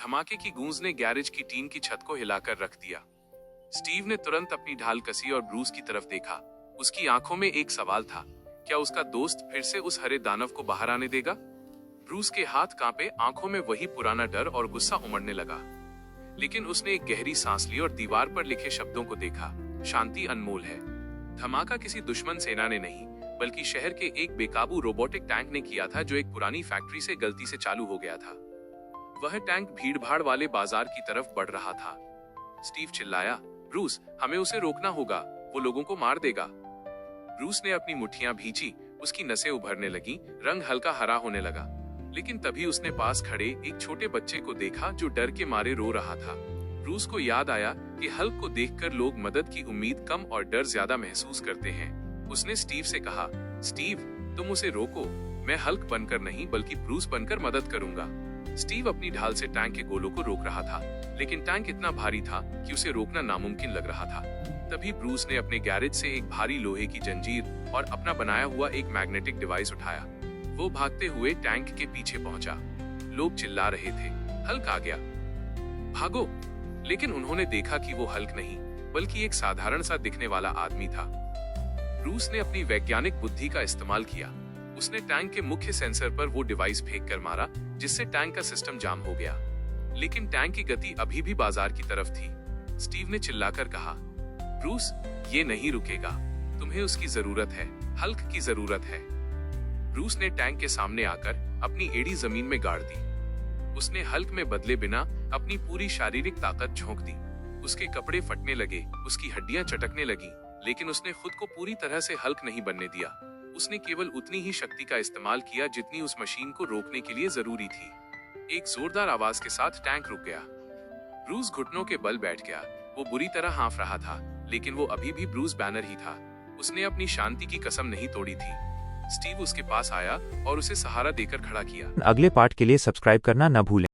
धमाके की गूंज ने गैरेज की टीन की छत को हिलाकर रख दिया। स्टीव ने तुरंत अपनी ढाल कसी और ब्रूस की तरफ देखा। उसकी आंखों में एक सवाल था, क्या उसका दोस्त फिर से उस हरे दानव को बाहर आने देगा? ब्रूस के हाथ कांपे, आंखों में वही पुराना डर और गुस्सा उमड़ने लगा। लेकिन उसने एक गहरी सांस ली और दीवार पर लिखे शब्दों को देखा, शांति अनमोल है। धमाका किसी दुश्मन सेना ने नहीं, बल्कि शहर के एक बेकाबू रोबोटिक टैंक ने किया था, जो एक पुरानी फैक्ट्री से गलती से चालू हो गया था। वह टैंक भीड़भाड़ वाले बाजार की तरफ बढ़ रहा था। स्टीव चिल्लाया, ब्रूस, हमें उसे रोकना होगा, वो लोगों को मार देगा। ब्रूस ने अपनी मुट्ठियां भींची, उसकी नसें उभरने लगी, रंग हल्का हरा होने लगा। लेकिन तभी उसने पास खड़े एक छोटे बच्चे को देखा जो डर के मारे रो रहा था। ब्रूस को याद आया कि हल्क को देखकर लोग मदद की उम्मीद कम और डर ज्यादा महसूस करते हैं। उसने स्टीव से कहा, स्टीव, तुम उसे रोको, मैं हल्क बनकर नहीं बल्कि ब्रूस बनकर मदद करूंगा। स्टीव अपनी ढाल से टैंक के गोलों को रोक रहा था, लेकिन टैंक इतना भारी था कि उसे रोकना नामुमकिन लग रहा था। तभी ब्रूस ने अपने गैरेज से एक भारी लोहे की जंजीर और अपना बनाया हुआ एक मैग्नेटिक डिवाइस उठाया। वो भागते हुए टैंक के पीछे पहुंचा। लोग चिल्ला रहे थे, हल्क आ गया, भागो। लेकिन उन्होंने देखा कि वो हल्क नहीं, बल्कि एक साधारण सा दिखने वाला आदमी था। ब्रूस ने अपनी वैज्ञानिक बुद्धि का इस्तेमाल किया। उसने टैंक के मुख्य सेंसर पर वो डिवाइस फेंक कर मारा, जिससे टैंक का सिस्टम जाम हो गया। लेकिन टैंक की गति अभी भी बाजार की तरफ थी। स्टीव ने चिल्लाकर कहा, ब्रूस, ये नहीं रुकेगा, तुम्हें उसकी जरूरत है, हल्क की जरूरत है। ब्रूस ने टैंक के सामने आकर अपनी एड़ी जमीन में गाड़ दी। उसने हल्क में बदले बिना अपनी पूरी शारीरिक ताकत झोंक दी। उसके कपड़े फटने लगे, उसकी हड्डियां चटकने लगी, लेकिन उसने खुद को पूरी तरह से हल्क नहीं बनने दिया। उसने केवल उतनी ही शक्ति का इस्तेमाल किया जितनी उस मशीन को रोकने के लिए जरूरी थी। एक जोरदार आवाज के साथ टैंक रुक गया। ब्रूस घुटनों के बल बैठ गया। वो बुरी तरह हाँफ रहा था, लेकिन वो अभी भी ब्रूस बैनर ही था। उसने अपनी शांति की कसम नहीं तोड़ी थी। स्टीव उसके पास आया और उसे सहारा देकर खड़ा किया। अगले पार्ट के लिए सब्सक्राइब करना न भूलें।